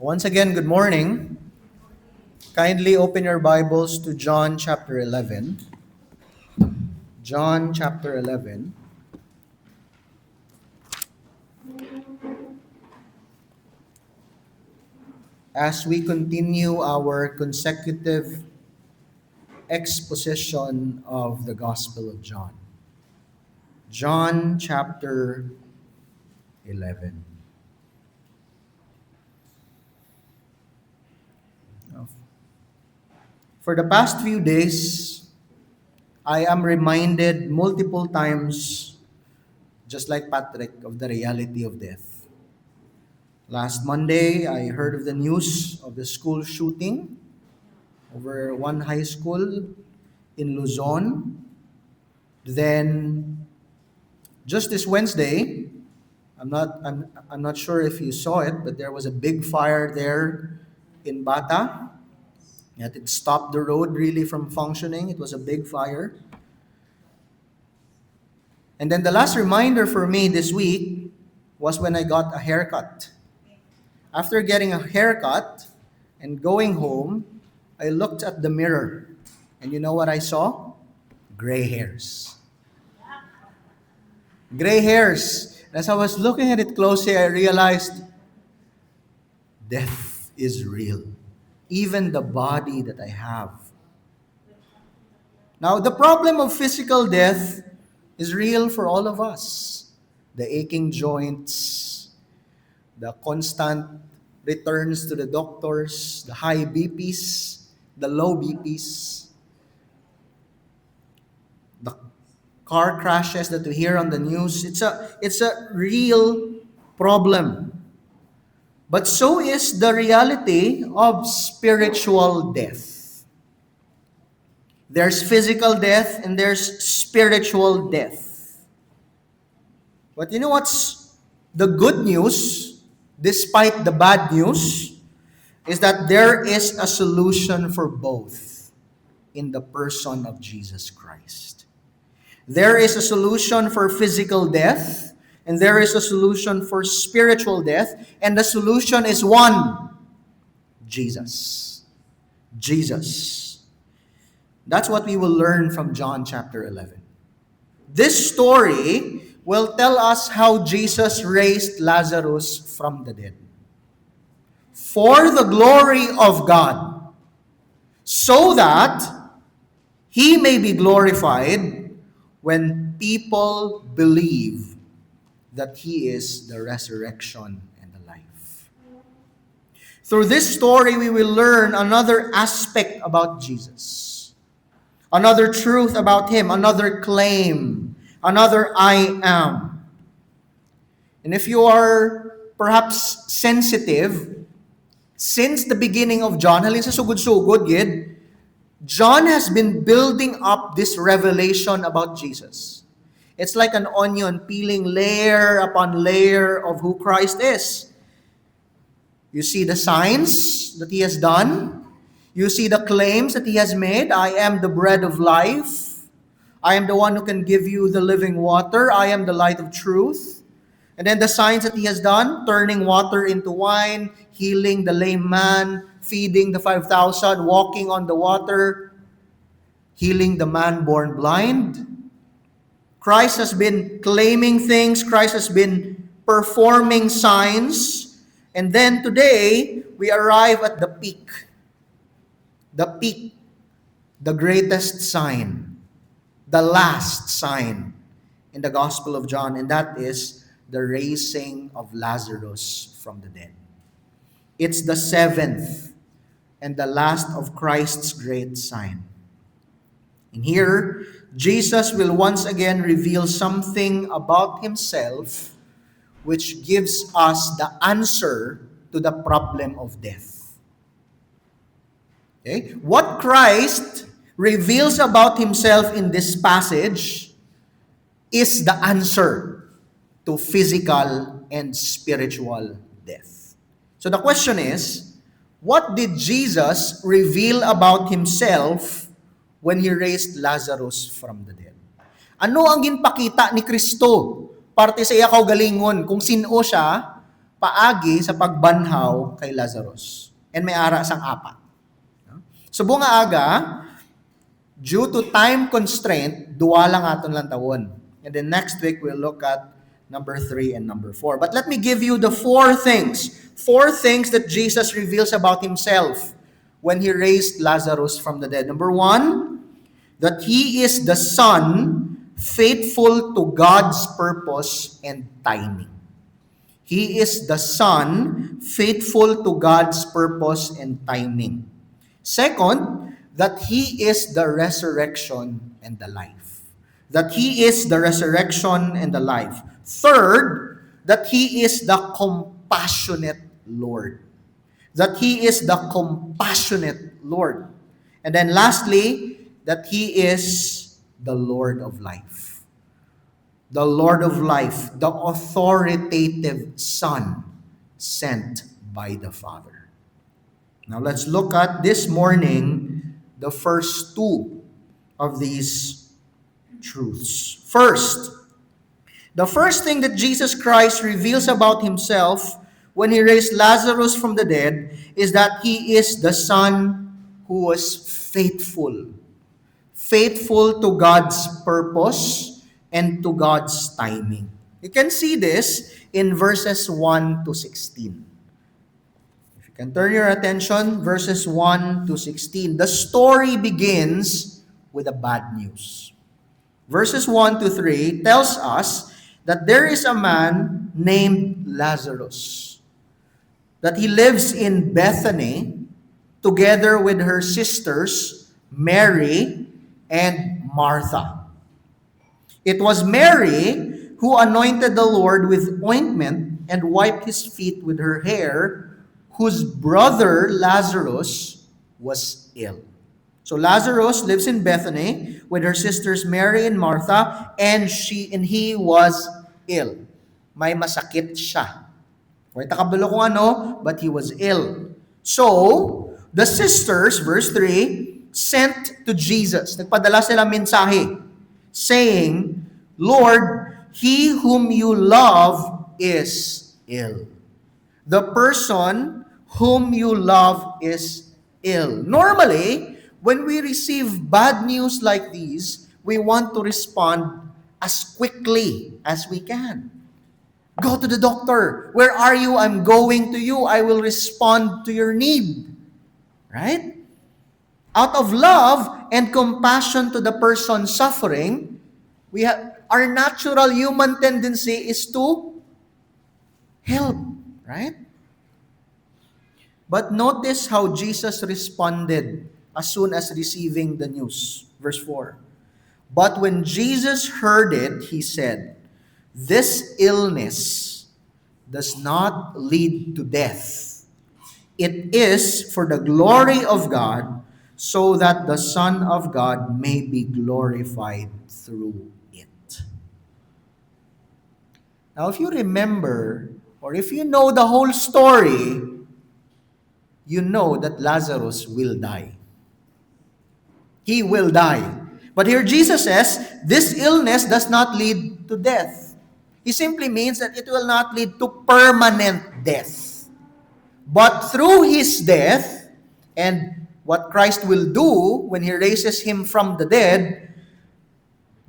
Once again, good morning. Kindly open your Bibles to John chapter 11. John chapter 11. As we continue our consecutive exposition of the Gospel of John. John chapter 11. For the past few days, I am reminded multiple times, just like Patrick, of the reality of death. Last Monday, I heard of the news of the school shooting over one high school in Luzon. Then, just this Wednesday, I'm not sure if you saw it, but there was a big fire there in Bata. Yet it stopped the road really from functioning. It was a big fire. And then the last reminder for me this week was when I got a haircut. After getting a haircut and going home, I looked at the mirror. And you know what I saw? Gray hairs. Gray hairs. As I was looking at it closely, I realized death is real. Even the body that I have. Now, the problem of physical death is real for all of us. The aching joints, the constant returns to the doctors, the high BPs, the low BPs, the car crashes that we hear on the news. It's a real problem. But so is the reality of spiritual death. There's physical death and there's spiritual death. But you know what's the good news, despite the bad news, is that there is a solution for both in the person of Jesus Christ. There is a solution for physical death, and there is a solution for spiritual death, and the solution is one: Jesus. Jesus. That's what we will learn from John chapter 11. This story will tell us how Jesus raised Lazarus from the dead. For the glory of God, so that He may be glorified when people believe that He is the resurrection and the life. Through this story, we will learn another aspect about Jesus, another truth about Him, another claim, another I am. And if you are perhaps sensitive, since the beginning of John, halin sa sugod-sugod, gid, John has been building up this revelation about Jesus. It's like an onion peeling layer upon layer of who Christ is. You see the signs that He has done. You see the claims that He has made. I am the bread of life. I am the one who can give you the living water. I am the light of truth. And then the signs that He has done, turning water into wine, healing the lame man, feeding the 5,000, walking on the water, healing the man born blind. Christ has been claiming things. Christ has been performing signs. And then today, we arrive at the peak. The peak. The greatest sign. The last sign in the Gospel of John. And that is the raising of Lazarus from the dead. It's the seventh and the last of Christ's great sign. And here, Jesus will once again reveal something about Himself which gives us the answer to the problem of death. Okay? What Christ reveals about Himself in this passage is the answer to physical and spiritual death. So the question is, what did Jesus reveal about Himself when He raised Lazarus from the dead? Ano ang ginpakita ni Kristo parte sa iya kaugalingon kung sino siya paagi sa pagbanhaw kay Lazarus. And may ara sang apat. So bunga aga, due to time constraint, duwa lang aton lang tawon. And then next week, we'll look at number 3 and number 4. But let me give you the 4 things. 4 things that Jesus reveals about himself when he raised Lazarus from the dead. Number 1, that he is the Son, faithful to God's purpose and timing. He is the Son, faithful to God's purpose and timing. Second, that he is the resurrection and the life. That he is the resurrection and the life. Third, that he is the compassionate Lord. That he is the compassionate Lord. And then lastly, that he is the Lord of life. The Lord of life, the authoritative Son sent by the Father. Now let's look at this morning the first 2 of these truths. First, the first thing that Jesus Christ reveals about himself when he raised Lazarus from the dead is that he is the Son who was faithful. Faithful to God's purpose and to God's timing. You can see this in verses 1 to 16. If you can turn your attention, verses 1 to 16. The story begins with the bad news. Verses 1 to 3 tells us that there is a man named Lazarus, that he lives in Bethany together with her sisters, Mary and Martha. It was Mary who anointed the Lord with ointment and wiped his feet with her hair, whose brother Lazarus was ill. So Lazarus lives in Bethany with her sisters Mary and Martha, and he was ill. May masakit siya. Wait, takabalo kung ano, but he was ill. So, the sisters, verse 3, sent to Jesus. Nagpadala sila mensahe, saying, Lord, he whom you love is ill. The person whom you love is ill. Normally, when we receive bad news like these, we want to respond as quickly as we can. Go to the doctor. Where are you? I'm going to you. I will respond to your need. Right? Out of love and compassion to the person suffering, our natural human tendency is to help. Right? But notice how Jesus responded as soon as receiving the news. Verse 4. But when Jesus heard it, he said, this illness does not lead to death. It is for the glory of God, so that the Son of God may be glorified through it. Now, if you remember, or if you know the whole story, you know that Lazarus will die. He will die. But here Jesus says, this illness does not lead to death. He simply means that it will not lead to permanent death. But through his death, and what Christ will do when he raises him from the dead,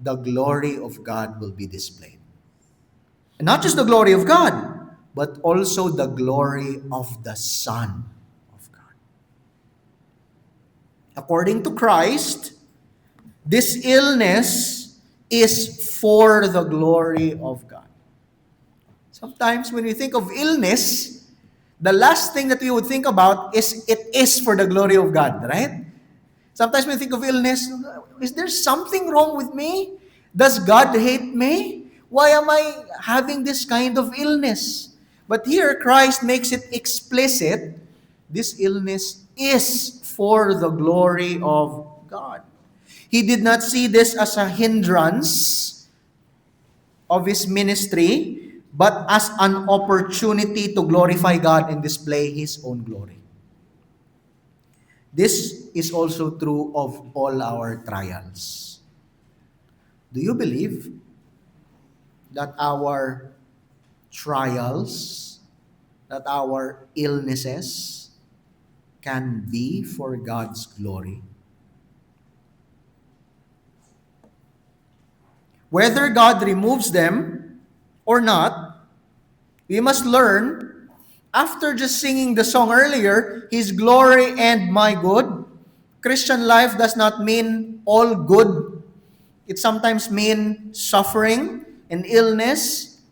the glory of God will be displayed. And not just the glory of God, but also the glory of the Son of God. According to Christ, this illness is for the glory of God. Sometimes when we think of illness, the last thing that we would think about is it is for the glory of God, right? Sometimes when we think of illness, is there something wrong with me? Does God hate me? Why am I having this kind of illness? But here, Christ makes it explicit, this illness is for the glory of God. He did not see this as a hindrance of his ministry, but as an opportunity to glorify God and display his own glory. This is also true of all our trials. Do you believe that our trials that our illnesses can be for God's glory? Whether God removes them or not, we must learn, after just singing the song earlier, His glory and my good. Christian life does not mean all good. It sometimes means suffering and illness,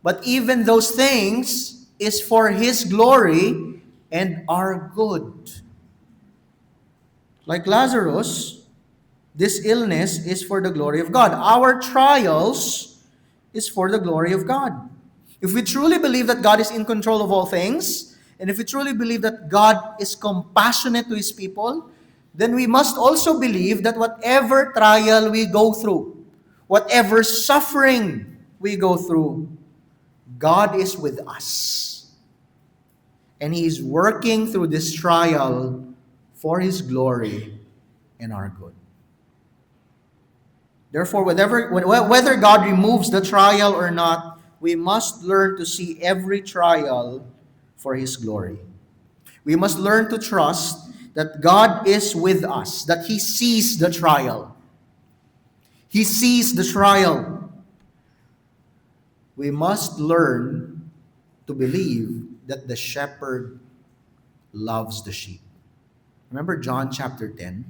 but even those things is for His glory and our good. Like Lazarus, this illness is for the glory of God. Our trials is for the glory of God. If we truly believe that God is in control of all things, and if we truly believe that God is compassionate to His people, then we must also believe that whatever trial we go through, whatever suffering we go through, God is with us. And He is working through this trial for His glory and our good. Therefore, whether God removes the trial or not, we must learn to see every trial for His glory. We must learn to trust that God is with us, that He sees the trial. He sees the trial. We must learn to believe that the shepherd loves the sheep. Remember John chapter 10?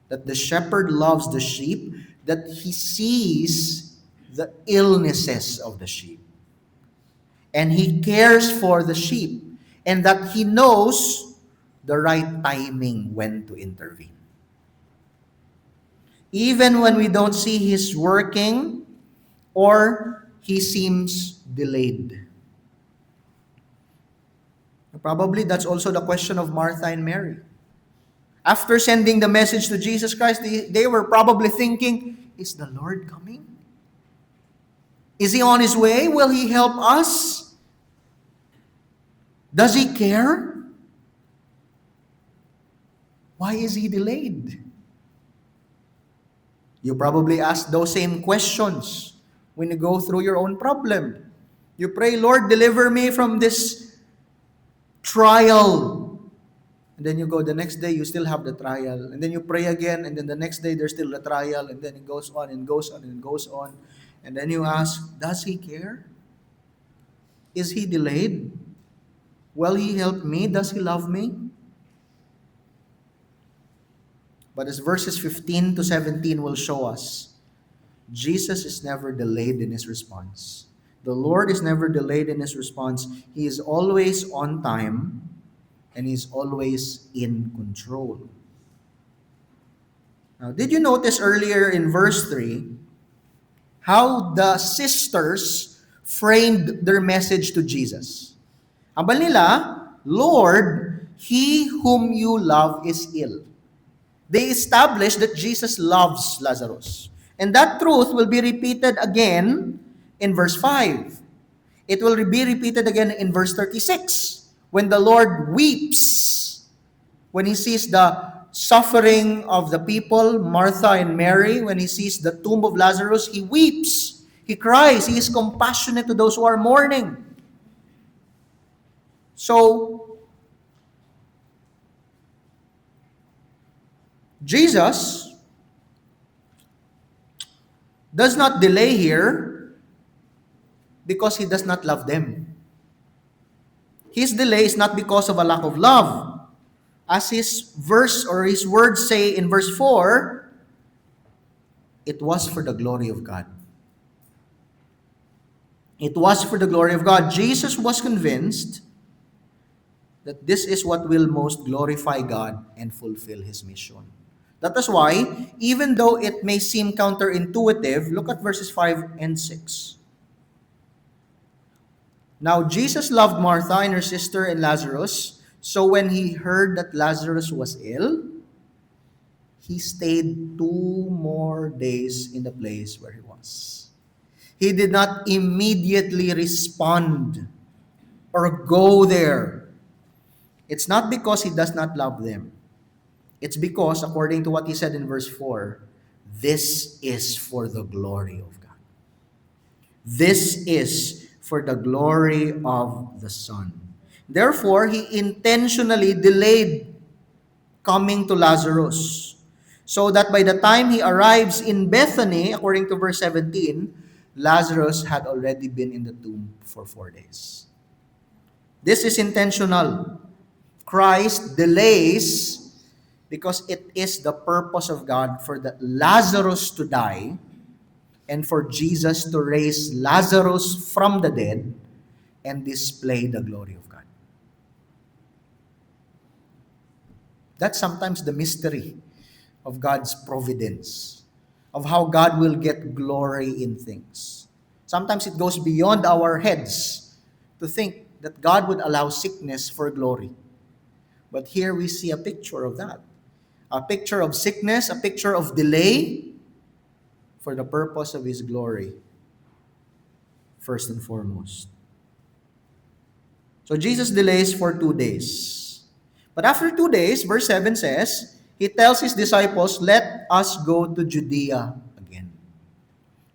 That the shepherd loves the sheep, that He sees the illnesses of the sheep. And He cares for the sheep, and that He knows the right timing when to intervene. Even when we don't see His working or He seems delayed. Probably that's also the question of Martha and Mary. After sending the message to Jesus Christ, they were probably thinking, is the Lord coming? Is He on His way? Will He help us? Does He care? Why is He delayed? You probably ask those same questions when you go through your own problem. You pray, Lord, deliver me from this trial. And then you go the next day, you still have the trial. And then you pray again, and then the next day, there's still the trial. And then it goes on and goes on and goes on. And then you ask, does He care? Is He delayed? Will He help me? Does He love me? But as verses 15 to 17 will show us, Jesus is never delayed in His response. The Lord is never delayed in His response. He is always on time, and He's always in control. Now, did you notice earlier in verse 3 how the sisters framed their message to Jesus? Abal nila, Lord, He whom you love is ill. They established that Jesus loves Lazarus. And that truth will be repeated again in verse 5. It will be repeated again in verse 36. When the Lord weeps, when He sees the suffering of the people, Martha and Mary, when He sees the tomb of Lazarus, He weeps. He cries. He is compassionate to those who are mourning. So, Jesus does not delay here because He does not love them. His delay is not because of a lack of love. As His verse or His words say in verse 4, it was for the glory of God. It was for the glory of God. Jesus was convinced that this is what will most glorify God and fulfill His mission. That is why, even though it may seem counterintuitive, look at verses 5 and 6. Now, Jesus loved Martha and her sister and Lazarus, so when He heard that Lazarus was ill, He stayed 2 more days in the place where He was. He did not immediately respond or go there. It's not because He does not love them. It's because, according to what He said in verse 4, this is for the glory of God. This is for the glory of the Son. Therefore, he intentionally delayed coming to Lazarus, so that by the time he arrives in Bethany, according to verse 17, Lazarus had already been in the tomb for 4 days. This is intentional. Christ delays because it is the purpose of God for the Lazarus to die and for Jesus to raise Lazarus from the dead and display the glory of God. That's sometimes the mystery of God's providence, of how God will get glory in things. Sometimes it goes beyond our heads to think that God would allow sickness for glory. But here we see a picture of that. A picture of sickness, a picture of delay for the purpose of His glory, first and foremost. So Jesus delays for 2 days. But after 2 days, verse 7 says, He tells His disciples, let us go to Judea again.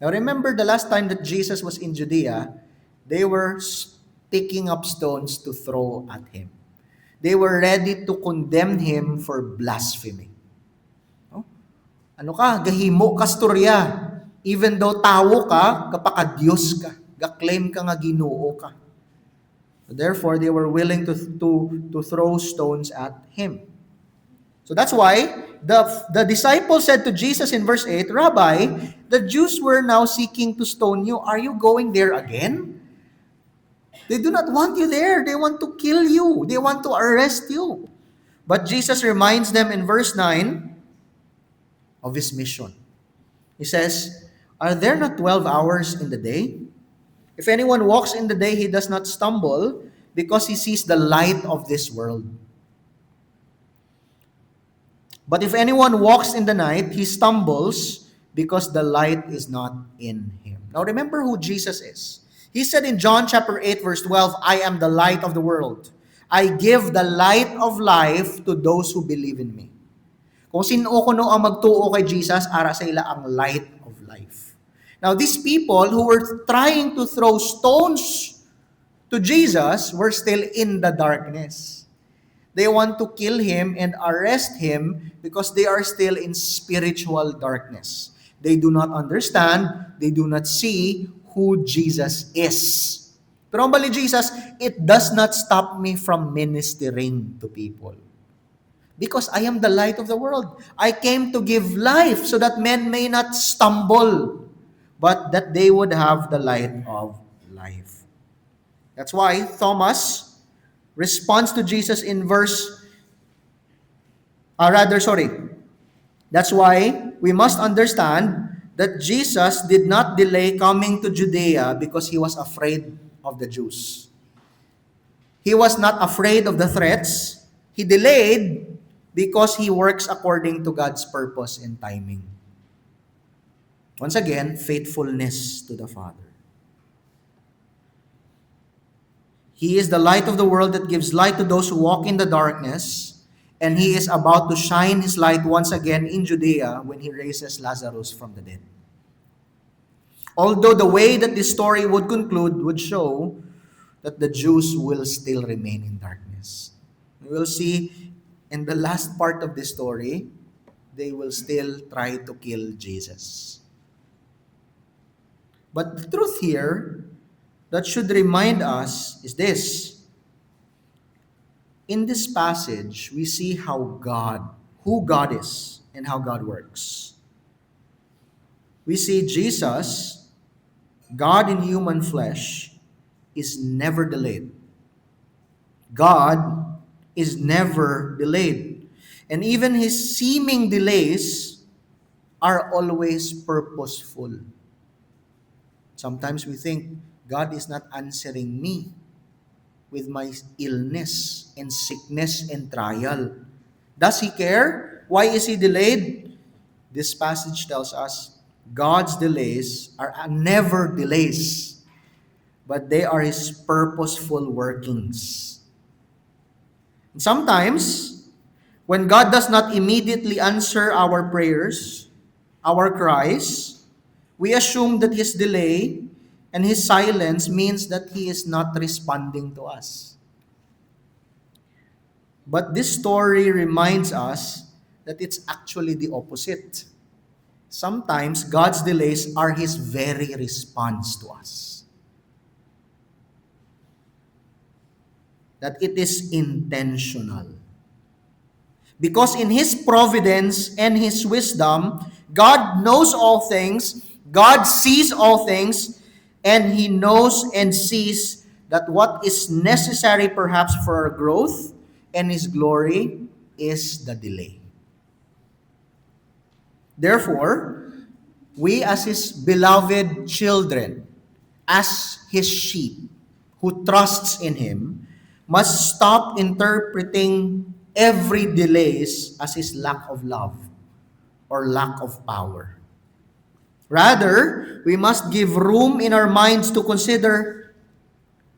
Now remember the last time that Jesus was in Judea, they were picking up stones to throw at Him. They were ready to condemn Him for blasphemy. No? Ano ka? Gahimo ka storya. Even though tao ka, kapaka-Diyos ka. Ga-claim ka nga Ginoo ka. Therefore, they were willing to throw stones at Him. So that's why the disciples said to Jesus in verse 8, Rabbi, the Jews were now seeking to stone you. Are you going there again? They do not want you there. They want to kill you. They want to arrest you. But Jesus reminds them in verse 9 of His mission. He says, are there not 12 hours in the day? If anyone walks in the day, he does not stumble because he sees the light of this world. But if anyone walks in the night, he stumbles because the light is not in him. Now remember who Jesus is. He said in John chapter 8 verse 12, I am the light of the world. I give the light of life to those who believe in me. Kung sino kuno ang magtuo kay Jesus, ara sa ila ang light of life. Now these people who were trying to throw stones to Jesus were still in the darkness. They want to kill Him and arrest Him because they are still in spiritual darkness. They do not understand, they do not see who Jesus is. Pero ang bali Jesus, it does not stop me from ministering to people. Because I am the light of the world. I came to give life so that men may not stumble, but that they would have the light of life. That's why Thomas responds to Jesus in That's why we must understand that Jesus did not delay coming to Judea because He was afraid of the Jews. He was not afraid of the threats. He delayed because He works according to God's purpose and timing. Once again, faithfulness to the Father. He is the light of the world that gives light to those who walk in the darkness, and He is about to shine His light once again in Judea when He raises Lazarus from the dead. Although the way that this story would conclude would show that the Jews will still remain in darkness. We will see in the last part of this story, they will still try to kill Jesus. But the truth here that should remind us is this. In this passage, we see who God is and how God works. We see Jesus, God in human flesh, is never delayed. God is never delayed. And even His seeming delays are always purposeful. Sometimes we think, God is not answering me with my illness and sickness and trial. Does He care? Why is He delayed? This passage tells us God's delays are never delays, but they are His purposeful workings. And sometimes, when God does not immediately answer our prayers, our cries, we assume that His delay and His silence means that He is not responding to us. But this story reminds us that it's actually the opposite. Sometimes God's delays are His very response to us. That it is intentional. Because in His providence and His wisdom, God knows all things, God sees all things, and He knows and sees that what is necessary perhaps for our growth and His glory is the delay. Therefore, we as His beloved children, as His sheep who trusts in Him, must stop interpreting every delays as His lack of love or lack of power. Rather, we must give room in our minds to consider,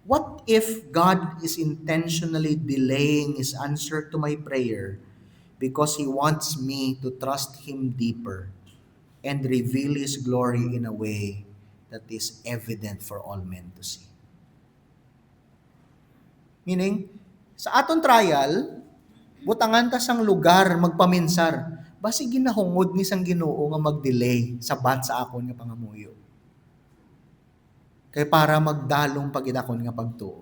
what if God is intentionally delaying His answer to my prayer because He wants me to trust Him deeper and reveal His glory in a way that is evident for all men to see? Meaning, sa aton trial, butangan ta sang lugar magpaminsar. Basi ginahungod ni sang Ginoo nga mag-delay sabat sa akon nga pangamuyo. Kay para magdalong pagidakon nga pagtuo.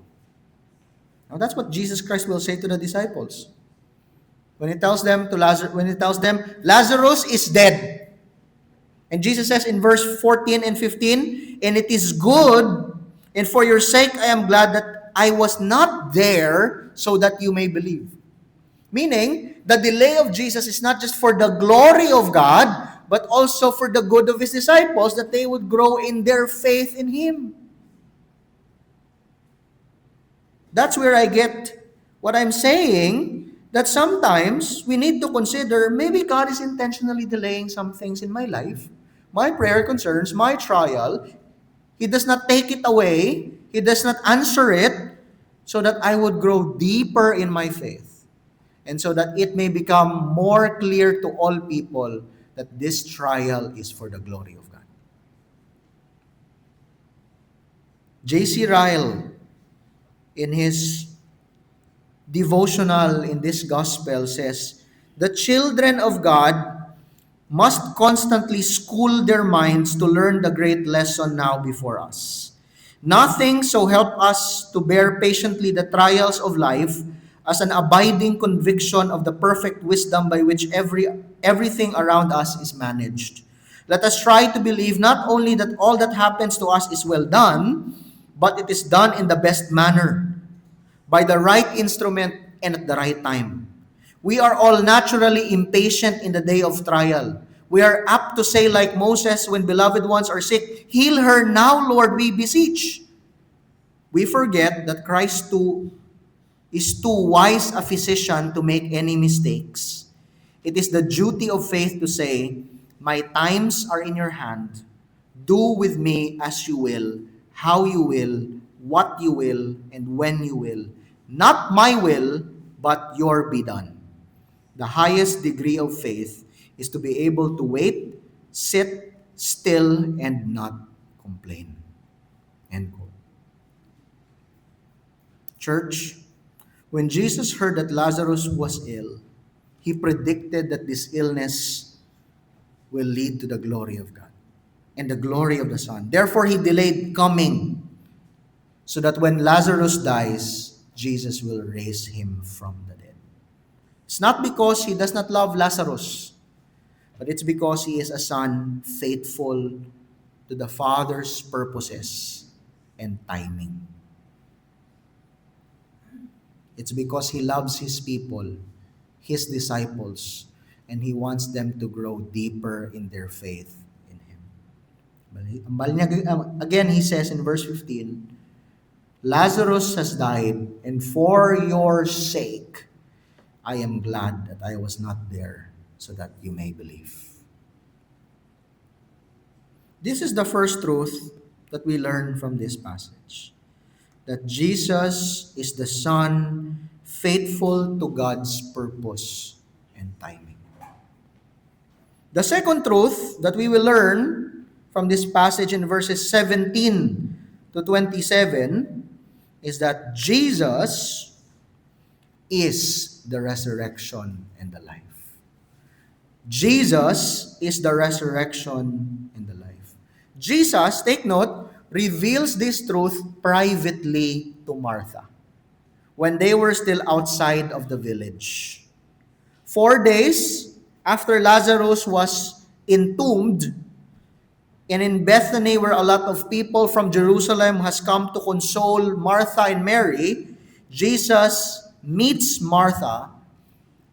Now that's what Jesus Christ will say to the disciples. When He tells them Lazarus is dead. And Jesus says in verse 14 and 15, and it is good, and for your sake I am glad that I was not there so that you may believe. Meaning, the delay of Jesus is not just for the glory of God, but also for the good of His disciples, that they would grow in their faith in Him. That's where I get what I'm saying, that sometimes we need to consider, maybe God is intentionally delaying some things in my life, my prayer concerns, my trial. He does not take it away. He does not answer it so that I would grow deeper in my faith. And so that it may become more clear to all people that this trial is for the glory of God. J.C. Ryle, in his devotional in this gospel, says, the children of God must constantly school their minds to learn the great lesson now before us. Nothing so help us to bear patiently the trials of life as an abiding conviction of the perfect wisdom by which everything around us is managed. Let us try to believe not only that all that happens to us is well done, but it is done in the best manner, by the right instrument and at the right time. We are all naturally impatient in the day of trial. We are apt to say like Moses when beloved ones are sick, heal her now, Lord, we beseech. We forget that Christ too is too wise a physician to make any mistakes. It is the duty of faith to say, my times are in your hand. Do with me as you will, how you will, what you will, and when you will. Not my will, but your be done. The highest degree of faith is to be able to wait, sit still, and not complain. End quote. Church, when Jesus heard that Lazarus was ill, He predicted that this illness will lead to the glory of God and the glory of the Son. Therefore, He delayed coming so that when Lazarus dies, Jesus will raise him from the dead. It's not because He does not love Lazarus, but it's because He is a son faithful to the Father's purposes and timing. It's because He loves His people, His disciples, and He wants them to grow deeper in their faith in Him. Again, He says in verse 15, Lazarus has died, and for your sake, I am glad that I was not there, so that you may believe. This is the first truth that we learn from this passage, that Jesus is the Son faithful to God's purpose and timing. The second truth that we will learn from this passage in verses 17 to 27 is that Jesus is the resurrection and the life. Jesus is the resurrection and the life. Jesus, take note, reveals this truth privately to Martha when they were still outside of the village. 4 days after Lazarus was entombed, and in Bethany, where a lot of people from Jerusalem has come to console Martha and Mary, Jesus meets Martha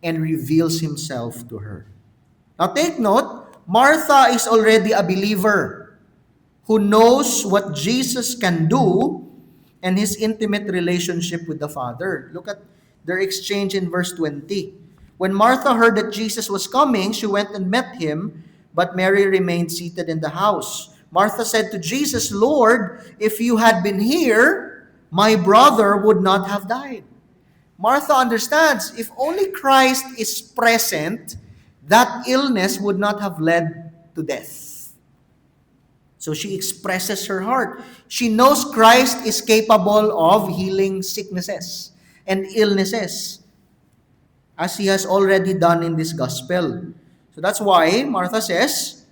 and reveals himself to her. Now take note, Martha is already a believer who knows what Jesus can do and his intimate relationship with the Father. Look at their exchange in verse 20. When Martha heard that Jesus was coming, she went and met him, but Mary remained seated in the house. Martha said to Jesus, "Lord, if you had been here, my brother would not have died." Martha understands, if only Christ is present, that illness would not have led to death. So she expresses her heart. She knows Christ is capable of healing sicknesses and illnesses, as he has already done in this gospel. So that's why Martha says,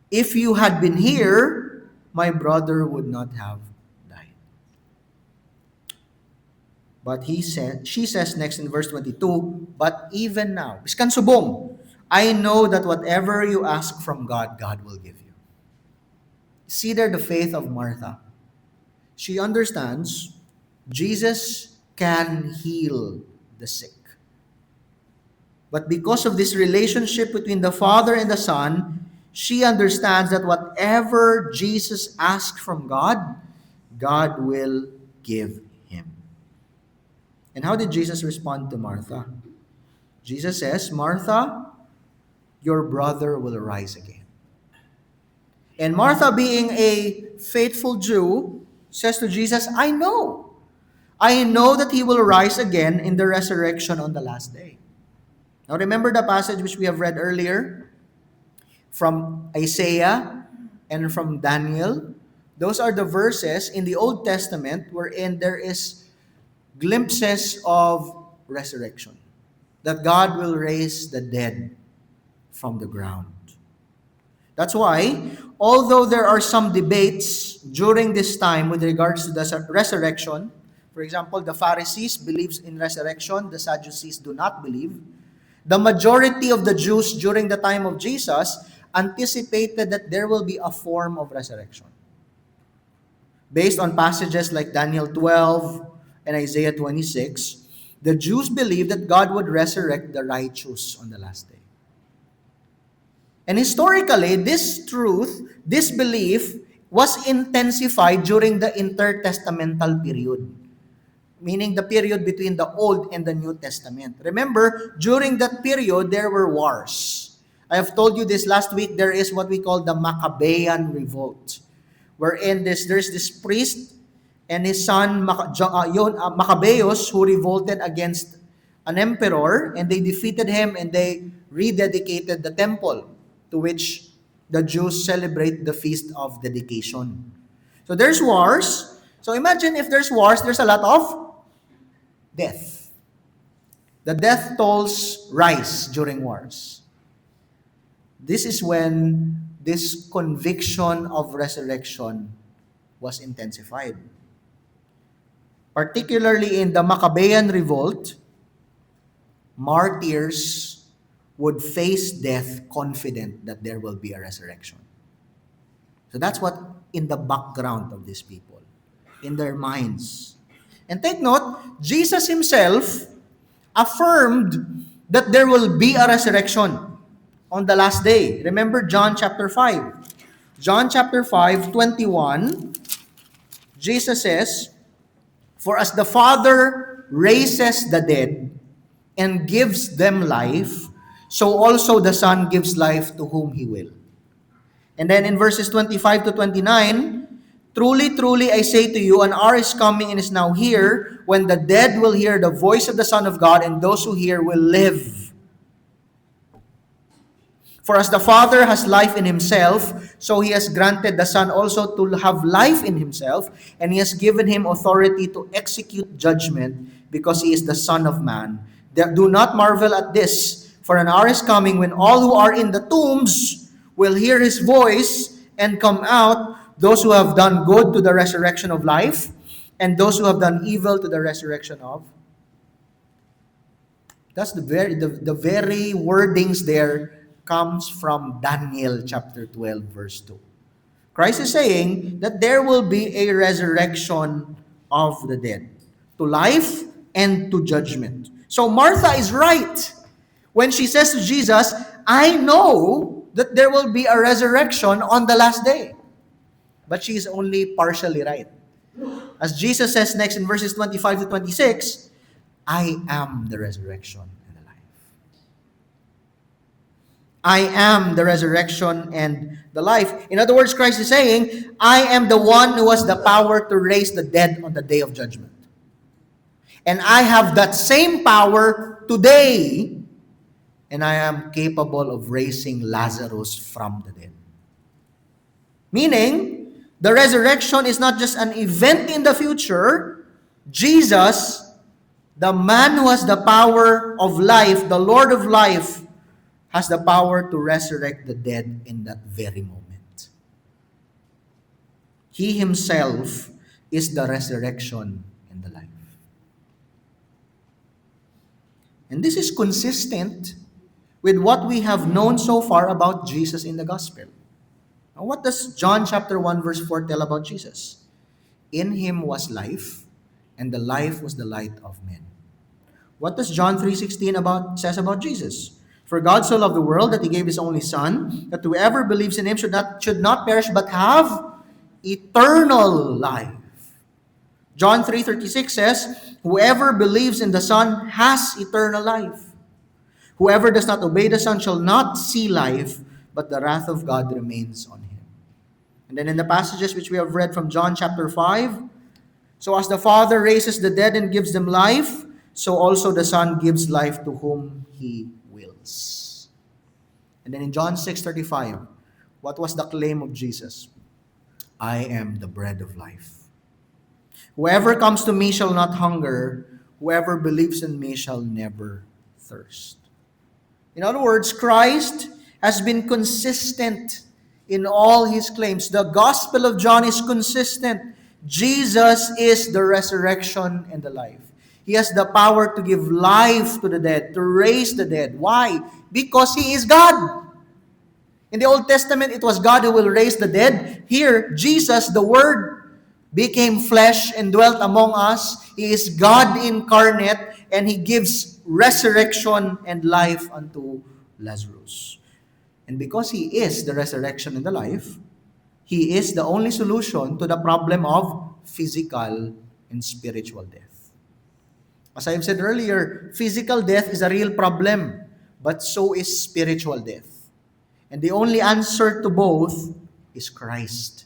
"If you had been here, my brother would not have died." But she says next in verse 22, "But even now, biskan subong, I know that whatever you ask from God, God will give you." See there the faith of Martha. She understands Jesus can heal the sick. But because of this relationship between the Father and the Son, she understands that whatever Jesus asks from God, God will give him. And how did Jesus respond to Martha? Jesus says, "Martha, your brother will rise again." And Martha, being a faithful Jew, says to Jesus, I know that he will rise again in the resurrection on the last day." Now remember the passage which we have read earlier from Isaiah and from Daniel. Those are the verses in the Old Testament wherein there is glimpses of resurrection, that God will raise the dead from the ground. That's why, although there are some debates during this time with regards to the resurrection, for example, the Pharisees believe in resurrection, the Sadducees do not believe. The majority of the Jews during the time of Jesus anticipated that there will be a form of resurrection. Based on passages like Daniel 12 and Isaiah 26, the Jews believed that God would resurrect the righteous on the last day. And historically, this truth, this belief, was intensified during the intertestamental period, meaning the period between the Old and the New Testament. Remember, during that period, there were wars. I have told you this last week, there is what we call the Maccabean Revolt, wherein there's this priest and his son, Maccabeus, who revolted against an emperor, and they defeated him and they rededicated the temple, to which the Jews celebrate the Feast of Dedication. So there's wars. So imagine if there's wars, there's a lot of death. The death tolls rise during wars. This is when this conviction of resurrection was intensified. Particularly in the Maccabean Revolt, martyrs would face death confident that there will be a resurrection. So that's what in the background of these people, in their minds. And take note, Jesus himself affirmed that there will be a resurrection on the last day. Remember John chapter 5. John chapter 5, 21, Jesus says, "For as the Father raises the dead and gives them life, so also the Son gives life to whom he will." And then in verses 25 to 29, "Truly, truly, I say to you, an hour is coming and is now here, when the dead will hear the voice of the Son of God, and those who hear will live. For as the Father has life in himself, so he has granted the Son also to have life in himself, and he has given him authority to execute judgment, because he is the Son of Man. Do not marvel at this, for an hour is coming when all who are in the tombs will hear his voice and come out, those who have done good to the resurrection of life, and those who have done evil to the resurrection of. That's the very wordings there comes from Daniel chapter 12 verse 2. Christ is saying that there will be a resurrection of the dead to life and to judgment. So Martha is right when she says to Jesus, I know that there will be a resurrection on the last day. But she is only partially right. As Jesus says next in verses 25 to 26, I am the resurrection and the life. I am the resurrection and the life. In other words, Christ is saying, I am the one who has the power to raise the dead on the day of judgment. And I have that same power today, and I am capable of raising Lazarus from the dead. Meaning, the resurrection is not just an event in the future. Jesus, the man who has the power of life, the Lord of life, has the power to resurrect the dead in that very moment. He himself is the resurrection and the life. And this is consistent with what we have known so far about Jesus in the gospel. Now, what does John chapter 1 verse 4 tell about Jesus? In him was life, and the life was the light of men. What does John 3:16 says about Jesus? For God so loved the world that he gave his only Son, that whoever believes in him should not perish but have eternal life. John 3:36 says, whoever believes in the Son has eternal life. Whoever does not obey the Son shall not see life, but the wrath of God remains on him. And then in the passages which we have read from John chapter 5, so as the Father raises the dead and gives them life, so also the Son gives life to whom he wills. And then in John 6:35, what was the claim of Jesus? I am the bread of life. Whoever comes to me shall not hunger. Whoever believes in me shall never thirst. In other words, Christ has been consistent in all his claims. The Gospel of John is consistent. Jesus is the resurrection and the life. He has the power to give life to the dead, to raise the dead. Why? Because he is God. In the Old Testament, it was God who will raise the dead. Here, Jesus, the Word, became flesh and dwelt among us. He is God incarnate, and he gives resurrection and life unto Lazarus. And because he is the resurrection and the life, he is the only solution to the problem of physical and spiritual death. As I have said earlier, physical death is a real problem, but so is spiritual death. And the only answer to both is Christ.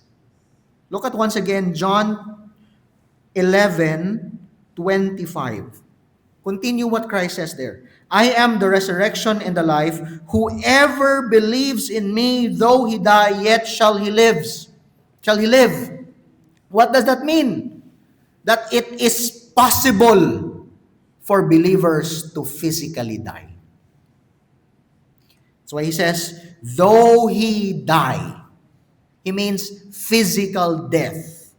Look at once again John 11:25. Continue what Christ says there. I am the resurrection and the life. Whoever believes in me, though he die, yet shall he live. What does that mean? That it is possible for believers to physically die. That's why he says, though he die. He means physical death.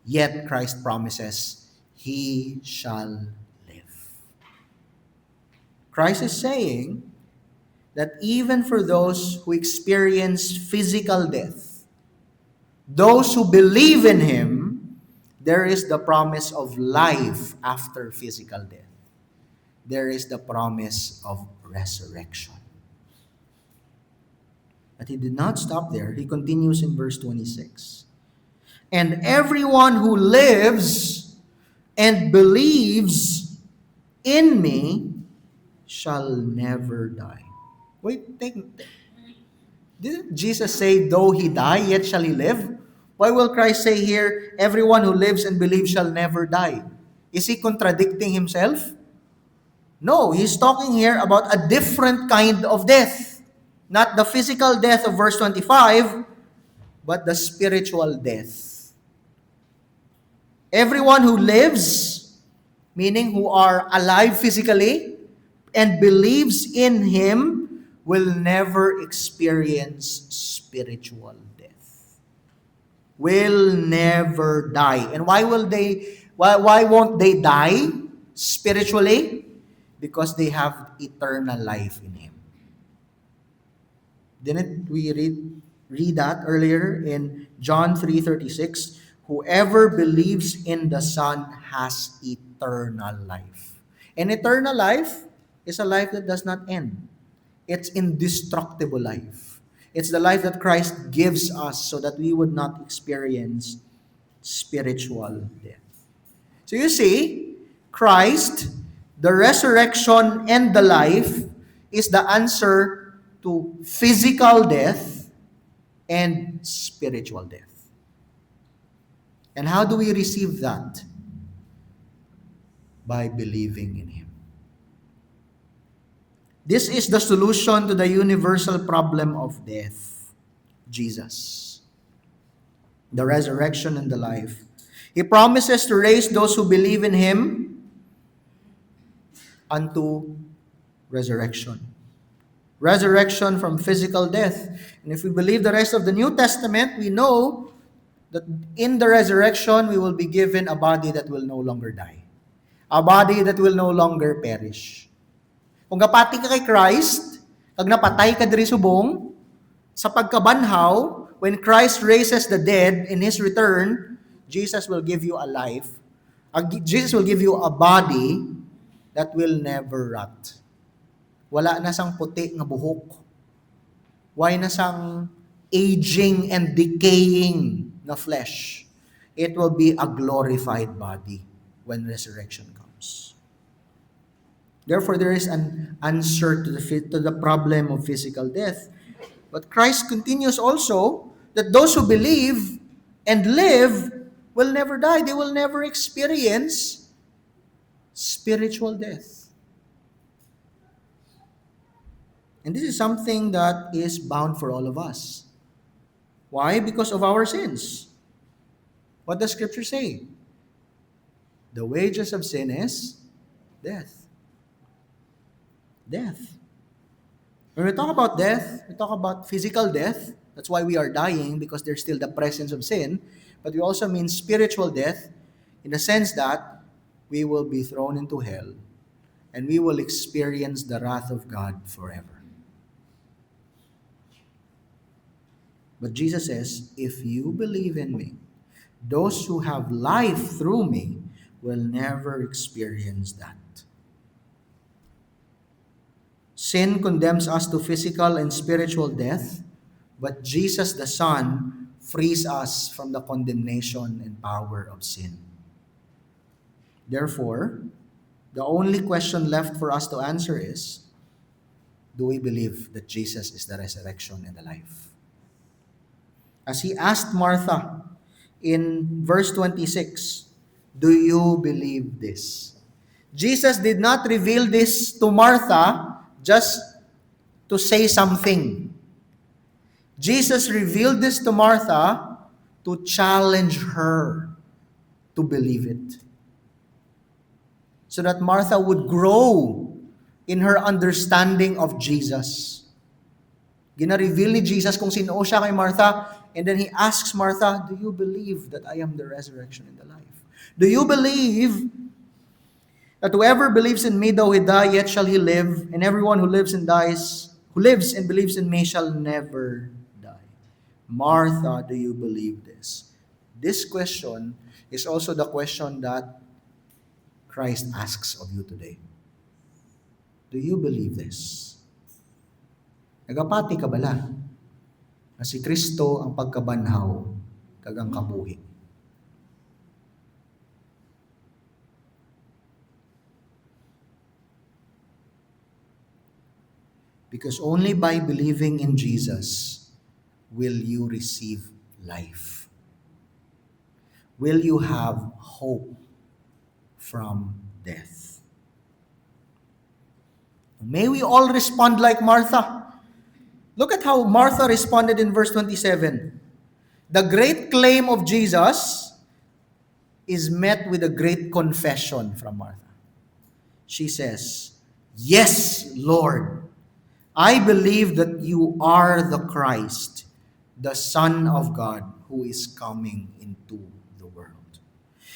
Yet Christ promises, he shall live. Christ is saying that even for those who experience physical death, those who believe in him, there is the promise of life after physical death. There is the promise of resurrection. But he did not stop there. He continues in verse 26. And everyone who lives and believes in me shall never die. Wait, didn't Jesus say, though he die, yet shall he live? Why will Christ say here, everyone who lives and believes shall never die? Is he contradicting himself? No, he's talking here about a different kind of death. Not the physical death of verse 25, but the spiritual death. Everyone who lives meaning who are alive physically and believes in Him, will never experience spiritual death. Will never die. And why won't they die spiritually? Because they have eternal life in Him. Didn't we read that earlier in John 3:36? Whoever believes in the Son has eternal life. And eternal life is a life that does not end. It's indestructible life. It's the life that Christ gives us so that we would not experience spiritual death. So you see, Christ, the resurrection and the life, is the answer to physical death and spiritual death. And how do we receive that? By believing in Him. This is the solution to the universal problem of death. Jesus. The resurrection and the life. He promises to raise those who believe in Him unto resurrection. Resurrection from physical death. And if we believe the rest of the New Testament, we know that in the resurrection, we will be given a body that will no longer die. A body that will no longer perish. Kung gapati ka kay Christ, kag napatay ka diri subong, sa pagkabanhaw, when Christ raises the dead in His return, Jesus will give you a life. Jesus will give you a body that will never rot. Wala na sang puti nga buhok. Why na sang aging and decaying na flesh. It will be a glorified body when resurrection comes. Therefore, there is an answer to the problem of physical death. But Christ continues also that those who believe and live will never die. They will never experience spiritual death. And this is something that is bound for all of us. Why? Because of our sins. What does Scripture say? The wages of sin is death. Death. When we talk about death, we talk about physical death. That's why we are dying, because there's still the presence of sin. But we also mean spiritual death in the sense that we will be thrown into hell and we will experience the wrath of God forever. But Jesus says, if you believe in me, those who have life through me will never experience that. Sin condemns us to physical and spiritual death, but Jesus the Son frees us from the condemnation and power of sin. Therefore, the only question left for us to answer is, do we believe that Jesus is the resurrection and the life? As He asked Martha in verse 26, do you believe this? Jesus did not reveal this to Martha just to say something. Jesus revealed this to Martha to challenge her to believe it. So that Martha would grow in her understanding of Jesus. Gina-reveal ni Jesus kung sino siya kay Martha, and then He asks Martha, do you believe that I am the resurrection and the life? Do you believe that whoever believes in me, though he die, yet shall he live, and everyone who lives and believes in me shall never die? Martha, do you believe this? This question is also the question that Christ asks of you today. Do you believe this? Nagapati ka bala na si Kristo ang pagkabanhaw kag ang kabuhi? Because only by believing in Jesus will you receive life. Will you have hope from death? May we all respond like Martha. Look at how Martha responded in verse 27. The great claim of Jesus is met with a great confession from Martha. She says, "Yes, Lord, I believe that you are the Christ, the Son of God, who is coming into the world."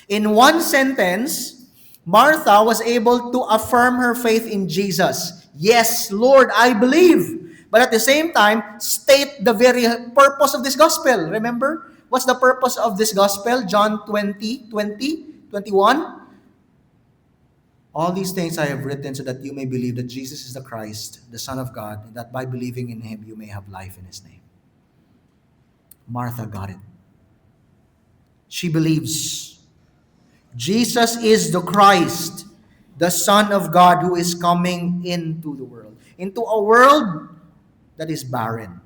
In one sentence, Martha was able to affirm her faith in Jesus. "Yes, Lord, I believe." But at the same time, state the very purpose of this gospel. Remember? What's the purpose of this gospel? John 20:21. "All these things I have written so that you may believe that Jesus is the Christ, the Son of God, and that by believing in him you may have life in his name." Martha got it. She believes Jesus is the Christ, the Son of God, who is coming into the world. Into a world that is barren.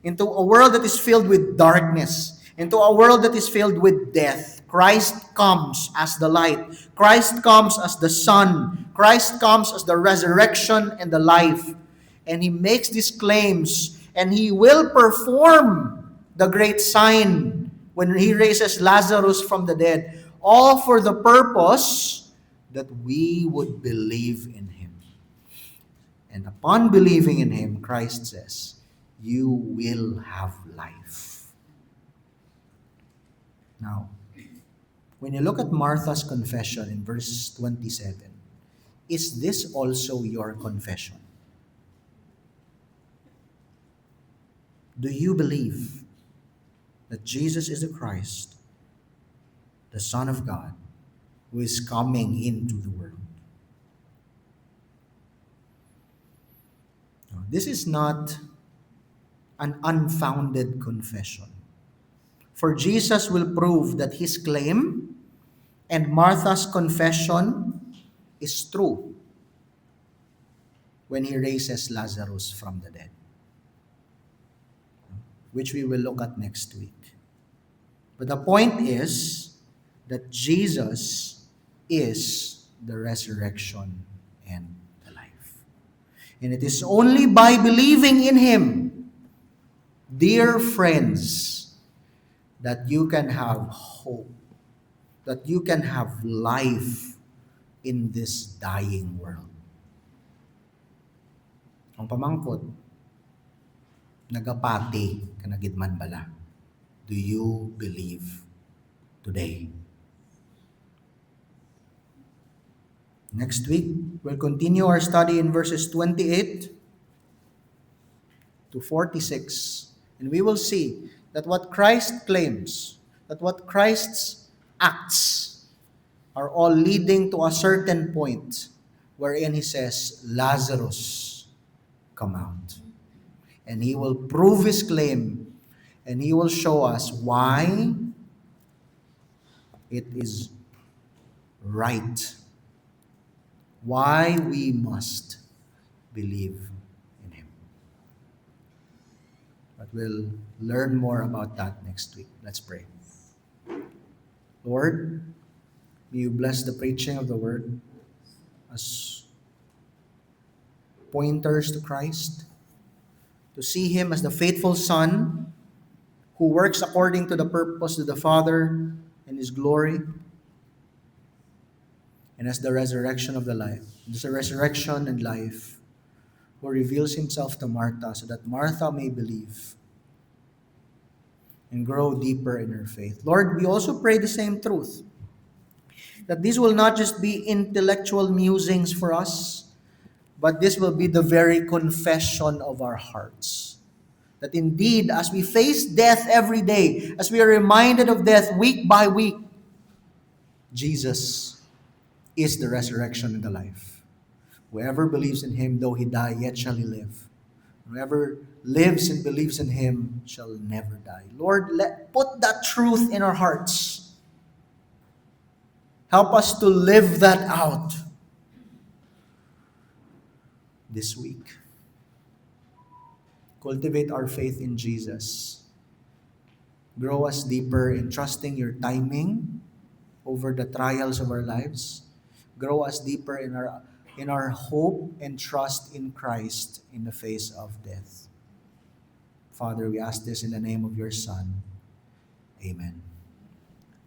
Into a world that is filled with darkness. Into a world that is filled with death. Christ comes as the light. Christ comes as the sun. Christ comes as the resurrection and the life. And he makes these claims, and he will perform the great sign when he raises Lazarus from the dead, all for the purpose that we would believe in him. And upon believing in him, Christ says, you will have life. Now, when you look at Martha's confession in verse 27, is this also your confession? Do you believe that Jesus is the Christ, the Son of God, who is coming into the world? Now, this is not an unfounded confession. For Jesus will prove that his claim and Martha's confession is true when he raises Lazarus from the dead, which we will look at next week. But the point is that Jesus is the resurrection and the life. And it is only by believing in him, dear friends, that you can have hope, that you can have life in this dying world. Ang pamangkot, nagapati kanagidman bala. Do you believe today? Next week, we'll continue our study in verses 28 to 46. And we will see that what Christ claims, that what Christ's acts are all leading to a certain point wherein he says, Lazarus, come out. And he will prove his claim, and he will show us why it is right, why we must believe in him. But we'll learn more about that next week. Let's pray. Lord, may you bless the preaching of the word as pointers to Christ, to see him as the faithful Son who works according to the purpose of the Father and his glory, and as the resurrection of the life, the resurrection and life, who reveals himself to Martha so that Martha may believe and grow deeper in her faith. Lord, we also pray the same truth, that these will not just be intellectual musings for us, but this will be the very confession of our hearts. That indeed, as we face death every day, as we are reminded of death week by week, Jesus is the resurrection and the life. Whoever believes in him, though he die, yet shall he live. Whoever lives and believes in him shall never die. Lord, put that truth in our hearts. Help us to live that out this week. Cultivate our faith in Jesus. Grow us deeper in trusting your timing over the trials of our lives. Grow us deeper in our hope and trust in Christ in the face of death. Father, we ask this in the name of your Son. Amen.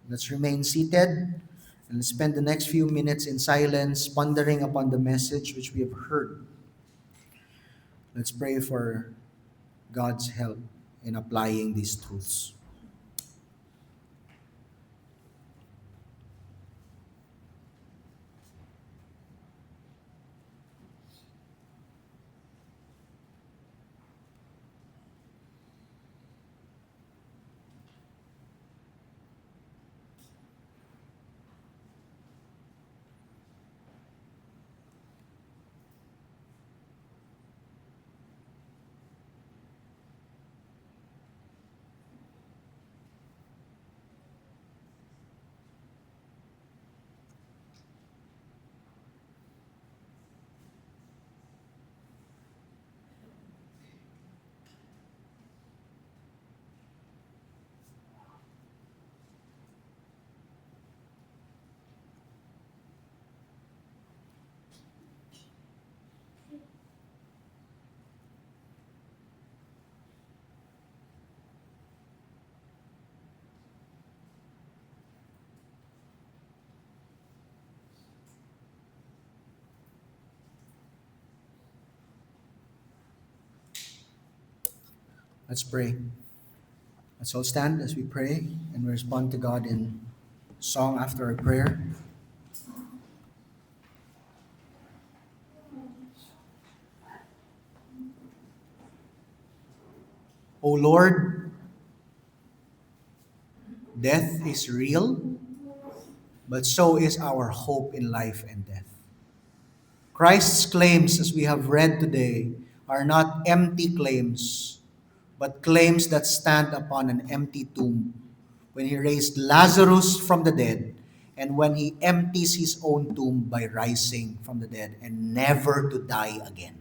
Let's remain seated And let's spend the next few minutes in silence, pondering upon the message which we have heard. Let's pray for God's help in applying these truths. Let's pray. Let's all stand as we pray and we respond to God in song after a prayer. O Lord, death is real, but so is our hope in life and death. Christ's claims, as we have read today, are not empty claims, but claims that stand upon an empty tomb. When he raised Lazarus from the dead, and when he empties his own tomb by rising from the dead and never to die again.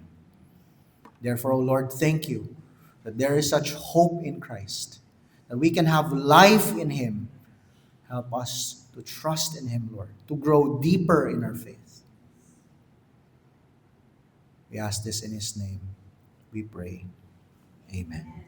Therefore, O Lord, thank you that there is such hope in Christ, that we can have life in him. Help us to trust in him, Lord, to grow deeper in our faith. We ask this in his name. We pray. Amen.